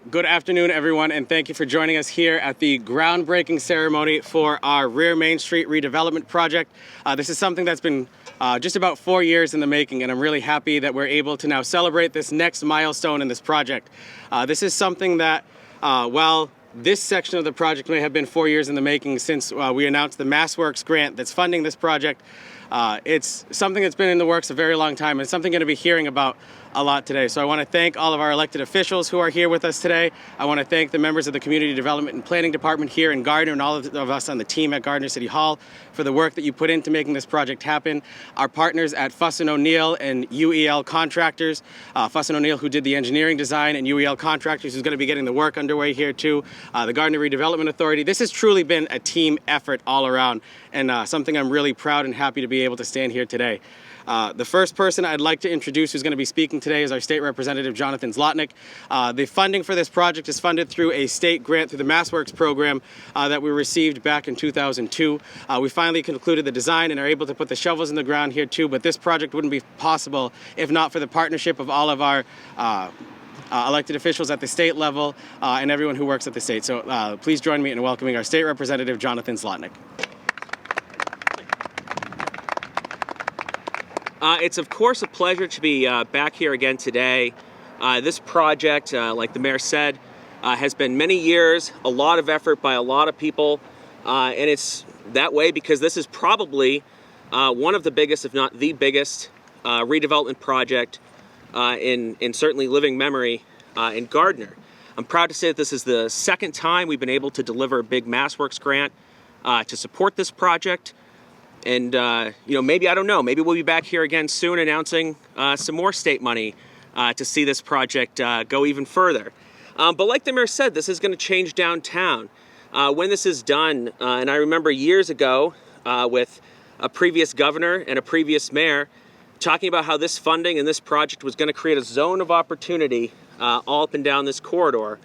Good afternoon, everyone, and thank you for joining us here at the groundbreaking ceremony for our Rear Main Street redevelopment project. This is something that's been just about 4 years in the making, and I'm really happy that we're able to now celebrate this next milestone in this project. This is something that, while this section of the project may have been 4 years in the making since we announced the MassWorks grant that's funding this project, it's something that's been in the works a very long time, and it's something you're going to be hearing about a lot today. So I want to thank all of our elected officials who are here with us today. I want to thank the members of the Community Development and Planning Department here in Gardner and all of us on the team at Gardner City Hall for the work that you put into making this project happen. Our partners at Fuss & O'Neill and UEL Contractors, Fuss & O'Neill who did the engineering design, and UEL Contractors who's going to be getting the work underway here too. The Gardner Redevelopment Authority. This has truly been a team effort all around, and something I'm really proud and happy to be able to stand here today. The first person I'd like to introduce who's going to be speaking today is our State Representative Jonathan Zlotnik. The funding for this project is funded through a state grant through the MassWorks program that we received back in 2002. We finally concluded the design and are able to put the shovels in the ground here too, but this project wouldn't be possible if not for the partnership of all of our elected officials at the state level and everyone who works at the state. So please join me in welcoming our State Representative Jonathan Zlotnik. It's of course a pleasure to be back here again today. This project, like the mayor said, has been many years, a lot of effort by a lot of people, and it's that way because this is probably one of the biggest, if not the biggest, redevelopment project in certainly living memory in Gardner. I'm proud to say that this is the second time we've been able to deliver a big MassWorks grant to support this project. And, maybe, I don't know, maybe we'll be back here again soon announcing some more state money to see this project go even further. But like the mayor said, this is going to change downtown. When this is done, and I remember years ago with a previous governor and a previous mayor talking about how this funding and this project was going to create a zone of opportunity all up and down this corridor.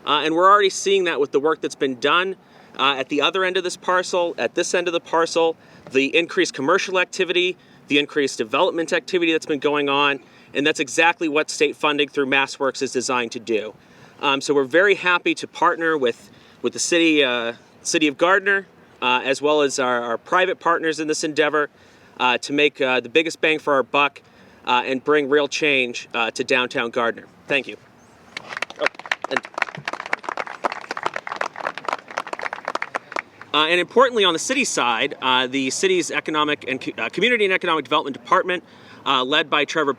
And we're already seeing that with the work that's been done at the other end of this parcel, at this end of the parcel, the increased commercial activity, the increased development activity that's been going on, and that's exactly what state funding through MassWorks is designed to do. So we're very happy to partner with the city of Gardner, as well as our private partners in this endeavor, to make the biggest bang for our buck and bring real change to downtown Gardner. Thank you. And importantly, on the city side, the city's Economic and Community and Economic Development Department, led by Trevor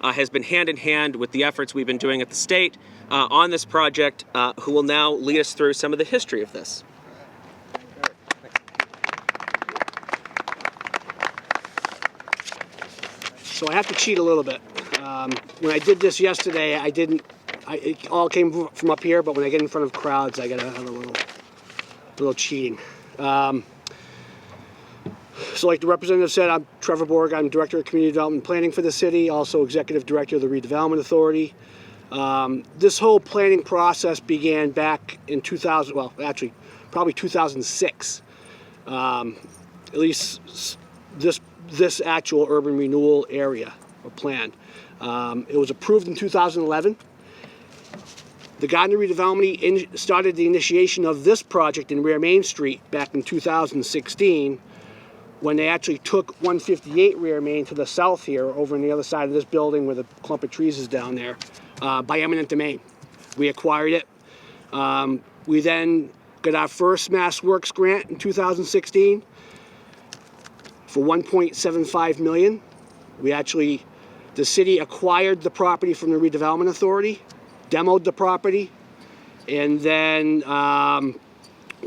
has been hand in hand with the efforts we've been doing at the state on this project, who will now lead us through some of the history of this. So I have to cheat a little bit. When I did this yesterday, it all came from up here, but when I get in front of crowds, I gotta have a little cheating. So like the representative said, I'm Trevor Borg. I'm Director of Community Development and Planning for the city, also Executive Director of the Redevelopment Authority. This whole planning process began back in 2000, well, actually, probably 2006. At least this actual urban renewal area or plan. It was approved in 2011. The Gardner redevelopment started the initiation of this project in Rear Main Street back in 2016, when they actually took 158 Rear Main to the south here, over on the other side of this building where the clump of trees is down there, by eminent domain. We acquired it. We then got our first MassWorks grant in 2016 for $1.75 million. The city acquired the property from the Redevelopment Authority, demoed the property, and then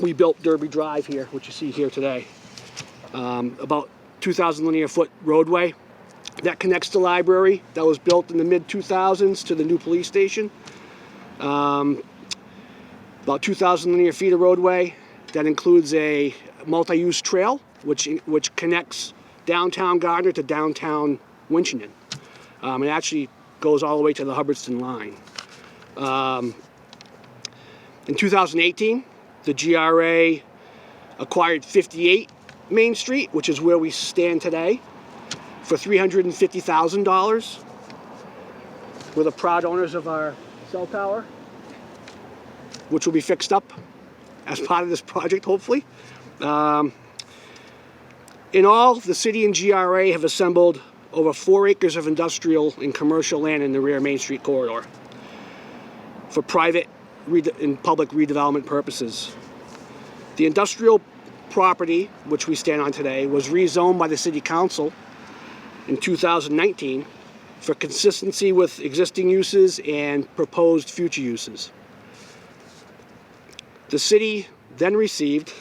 we built Derby Drive here, which you see here today. About 2,000 linear foot roadway. that connects the library that was built in the mid-2000s to the new police station. About 2,000 linear feet of roadway. That includes a multi-use trail, which connects downtown Gardner to downtown Winchendon. It actually goes all the way to the Hubbardston line. In 2018, the GRA acquired 58 Main Street, which is where we stand today, for $350,000. We're the proud owners of our cell tower, which will be fixed up as part of this project, hopefully. In all, the city and GRA have assembled over 4 acres of industrial and commercial land in the rear Main Street corridor for private and public redevelopment purposes. The industrial property, which we stand on today, was rezoned by the City Council in 2019 for consistency with existing uses and proposed future uses. The city then received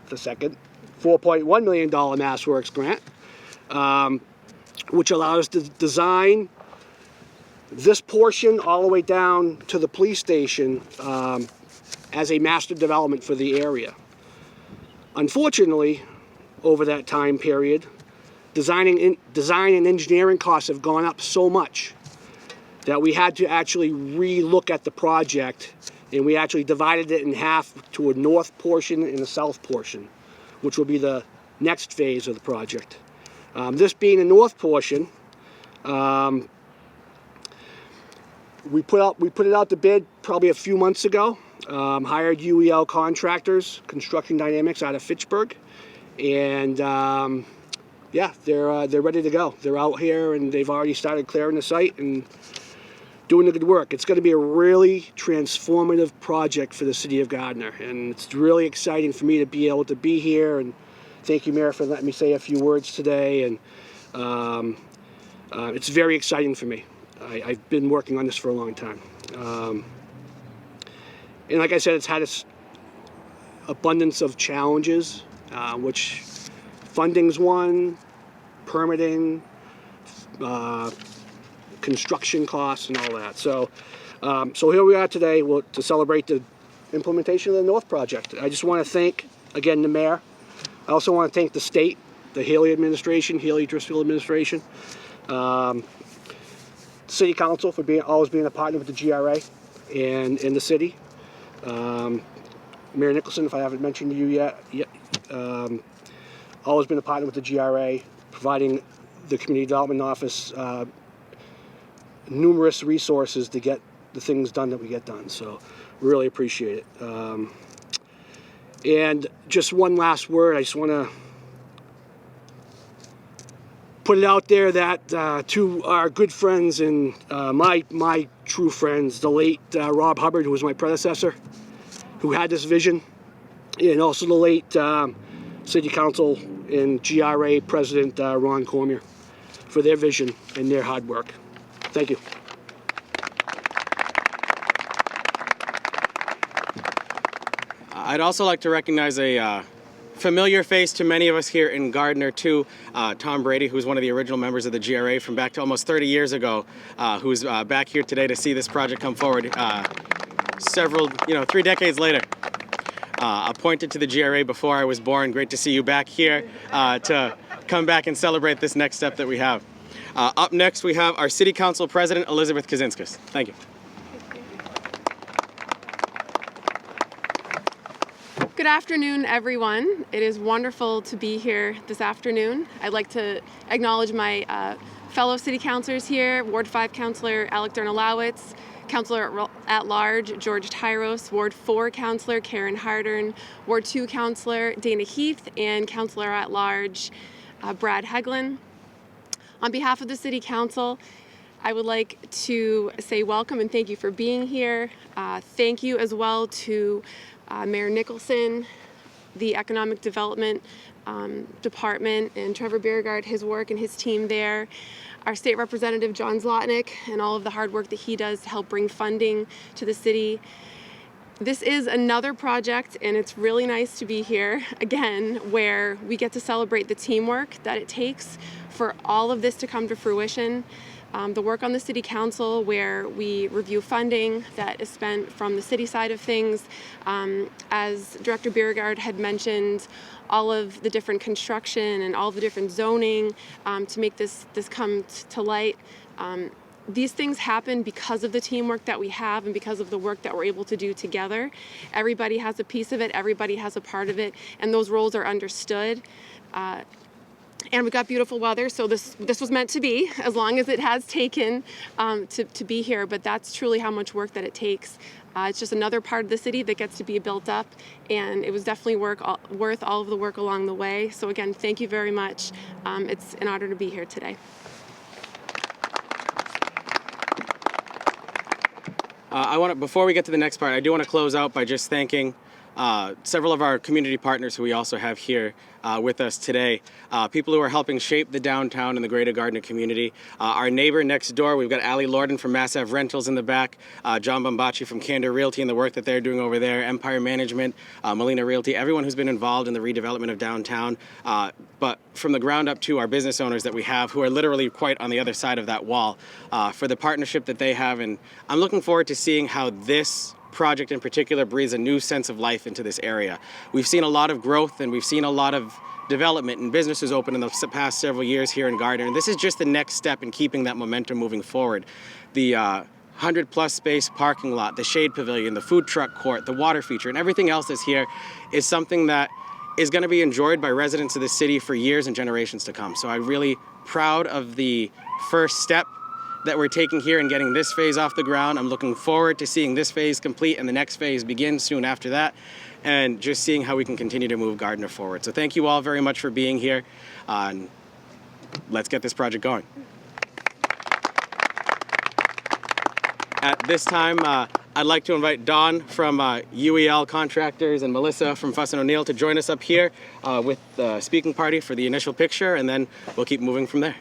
the second $4.1 million MassWorks grant, which allowed us to design this portion all the way down to the police station as a master development for the area. Unfortunately, over that time period, design and engineering costs have gone up so much that we had to actually re-look at the project, and we actually divided it in half to a north portion and a south portion, which will be the next phase of the project. This being the north portion, we put it out to bid probably a few months ago. Hired UEL contractors, Construction Dynamics out of Fitchburg, and yeah, they're ready to go. They're out here and they've already started clearing the site and doing the good work. It's going to be a really transformative project for the city of Gardner, and it's really exciting for me to be able to be here. And thank you, Mayor, for letting me say a few words today. And it's very exciting for me. I've been working on this for a long time. And like I said, it's had its abundance of challenges, which funding's one, permitting, construction costs, and all that. So, so here we are today to celebrate the implementation of the North Project. I just want to thank, again, the mayor. I also want to thank the state, the Haley administration, Haley-Driscoll administration, City Council for always being a partner with the GRA and in the city. Mayor Nicholson, if I haven't mentioned to you yet, always been a partner with the GRA, providing the Community Development Office numerous resources to get the things done that we get done. So really appreciate it. And just one last word, I just want to put it out there that to our good friends and my true friends, the late Rob Hubbard, who was my predecessor, who had this vision, and also the late City Council and GRA President Ron Cormier for their vision and their hard work. Thank you. I'd also like to recognize a familiar face to many of us here in Gardner too, Tom Brady, who's one of the original members of the GRA from back to almost 30 years ago, who's back here today to see this project come forward 3 decades later. Appointed to the GRA before I was born. Great to see you back here to come back and celebrate this next step that we have. Up next, we have our City Council President, Elizabeth Kazinskas. Thank you. Good afternoon, everyone. It is wonderful to be here this afternoon. I'd like to acknowledge my fellow city councilors here, Ward 5 Councilor Alec Durnalowitz, Councilor at Large George Tyros, Ward 4 Councilor Karen Hardern, Ward 2 Councilor Dana Heath, and Councilor at Large Brad Heglin. On behalf of the City Council, I would like to say welcome and thank you for being here. Thank you as well to Mayor Nicholson, the Economic Development Department, and Trevor Biergard, his work and his team there. Our State Representative John Zlotnik and all of the hard work that he does to help bring funding to the city. This is another project, and it's really nice to be here again, where we get to celebrate the teamwork that it takes for all of this to come to fruition. The work on the City Council, where we review funding that is spent from the city side of things. As Director Beauregard had mentioned, all of the different construction and all the different zoning to make this come to light. These things happen because of the teamwork that we have and because of the work that we're able to do together. Everybody has a piece of it, everybody has a part of it, and those roles are understood. And we've got beautiful weather, so this was meant to be, as long as it has taken to be here, but that's truly how much work that it takes. It's just another part of the city that gets to be built up, and it was definitely worth all of the work along the way. So again, thank you very much. It's an honor to be here today. Before we get to the next part, I do want to close out by just thanking several of our community partners who we also have here with us today. People who are helping shape the downtown and the greater Gardner community. Our neighbor next door, we've got Allie Lorden from Mass Ave Rentals in the back, John Bombachi from Candor Realty and the work that they're doing over there, Empire Management, Molina Realty, everyone who's been involved in the redevelopment of downtown. But from the ground up to our business owners that we have, who are literally quite on the other side of that wall, for the partnership that they have. And I'm looking forward to seeing how this project in particular breathes a new sense of life into this area. We've seen a lot of growth and we've seen a lot of development and businesses open in the past several years here in Gardner. And this is just the next step in keeping that momentum moving forward. The 100+ space parking lot, the shade pavilion, the food truck court, the water feature, and everything else that's here is something that is going to be enjoyed by residents of the city for years and generations to come. So I'm really proud of the first step that we're taking here and getting this phase off the ground. I'm looking forward to seeing this phase complete and the next phase begin soon after that, and just seeing how we can continue to move Gardner forward. So thank you all very much for being here, and let's get this project going. At this time, I'd like to invite Dawn from UEL Contractors and Melissa from Fuss & O'Neill to join us up here with the speaking party for the initial picture, and then we'll keep moving from there.